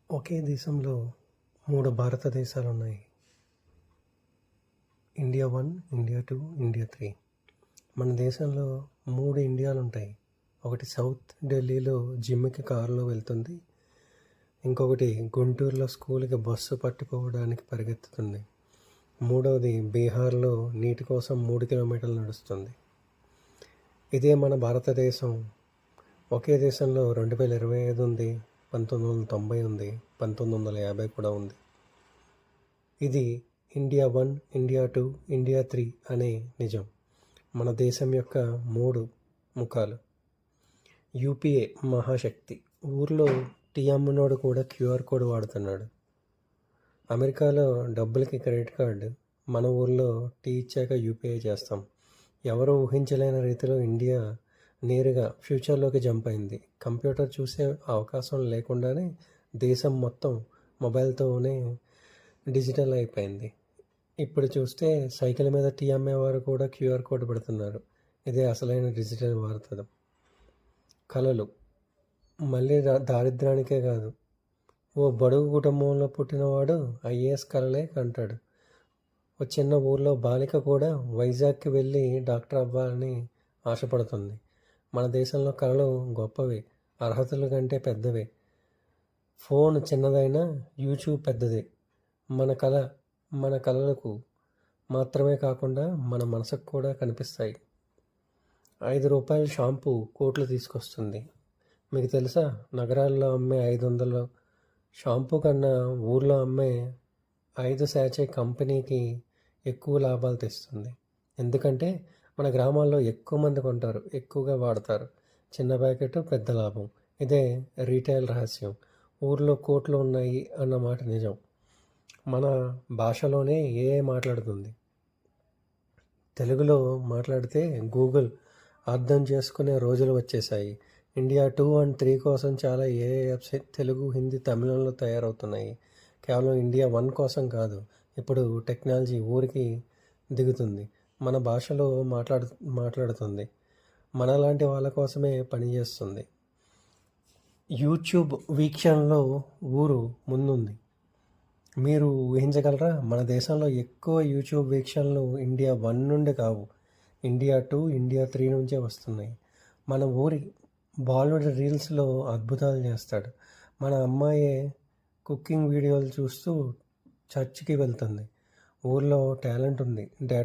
ఒకే దేశంలో 3 భారతదేశాలున్నాయి. India 1, India 2, India 3. మన దేశంలో 3 ఇండియాలుంటాయి. ఒకటి సౌత్ ఢిల్లీలో జిమ్‌కి కారులో వెళ్తుంది. ఇంకొకటి గుంటూరులో స్కూల్‌కి బస్సు పట్టుకోవడానికి పరిగెత్తుతుంది. మూడవది బీహార్‌లో నీటి కోసం 3 కిలోమీటర్లు నడుస్తుంది. ఇదే మన భారతదేశం. ఒకే దేశంలో 2025 ఉంది, 1990 ఉంది, 1950 కూడా ఉంది. ఇది ఇండియా 1, ఇండియా 2, ఇండియా 3 అనే నిజం. మన దేశం యొక్క 3 ముఖాలు. యూపీఏ మహాశక్తి. ఊర్లో టీ అమ్మినోడు కూడా క్యూఆర్ కోడ్ వాడుతున్నాడు. అమెరికాలో డబ్బులకి క్రెడిట్ కార్డు. మన ఊర్లో టీ ఇచ్చాక యూపీఐ చేస్తాం. ఎవరూ ఊహించలేని రీతిలో ఇండియా నేరుగా ఫ్యూచర్లోకి జంప్ అయింది. కంప్యూటర్ చూసే అవకాశం లేకుండానే దేశం మొత్తం మొబైల్తోనే డిజిటల్ అయిపోయింది. ఇప్పుడు చూస్తే సైకిల్ మీద టీ అమ్మేవారు కూడా క్యూఆర్ కోడ్ పెడుతున్నారు. ఇదే అసలైన డిజిటల్ భారతం. కళలు మళ్ళీ దారిద్ర్యానికే కాదు. ఓ బడుగు కుటుంబంలో పుట్టినవాడు ఐఏఎస్ కలలే కంటాడు. ఓ చిన్న ఊర్లో బాలిక కూడా వైజాగ్కి వెళ్ళి డాక్టర్ అవ్వాలని ఆశపడుతుంది. మన దేశంలో కళలు గొప్పవే, అర్హతల కంటే పెద్దవే. ఫోన్ చిన్నదైనా యూట్యూబ్ పెద్దదే. మన కళలకు మాత్రమే కాకుండా మన మనసుకు కూడా కనిపిస్తాయి. 5 రూపాయల షాంపూ కోట్లు తీసుకొస్తుంది. మీకు తెలుసా, నగరాల్లో అమ్మే 500 షాంపూ కన్నా ఊర్లో అమ్మే 5 శాచే కంపెనీకి ఎక్కువ లాభాలు తెస్తుంది. ఎందుకంటే మన గ్రామాల్లో ఎక్కువ మంది కొంటారు, ఎక్కువగా వాడతారు. చిన్న ప్యాకెట్ పెద్ద లాభం. ఇదే రీటైల్ రహస్యం. ఊర్లో కోట్లు ఉన్నాయి అన్న మాట నిజం. మన భాషలోనే ఏఐ మాట్లాడుతుంది. తెలుగులో మాట్లాడితే గూగుల్ అర్థం చేసుకునే రోజులు వచ్చేసాయి. ఇండియా 2 అండ్ 3 కోసం చాలా ఏఐ యాప్స్ తెలుగు, హిందీ, తమిళంలో తయారవుతున్నాయి. కేవలం ఇండియా 1 కోసం కాదు. ఇప్పుడు టెక్నాలజీ ఊరికి దిగుతుంది, మన భాషలో మాట్లాడుతుంది, మనలాంటి వాళ్ళ కోసమే పనిచేస్తుంది. యూట్యూబ్ వీక్షణలో ఊరు ముందుంది. మీరు ఊహించగలరా? మన దేశంలో ఎక్కువ యూట్యూబ్ వీక్షణలు ఇండియా 1 నుండి కావు, ఇండియా 2, ఇండియా 3 నుంచే వస్తున్నాయి. మన ఊరి బాలుడి రీల్స్లో అద్భుతాలు చేస్తాడు. మన అమ్మాయే కుకింగ్ వీడియోలు చూస్తూ చర్చికి వెళ్తుంది. ఊర్లో టాలెంట్ ఉంది,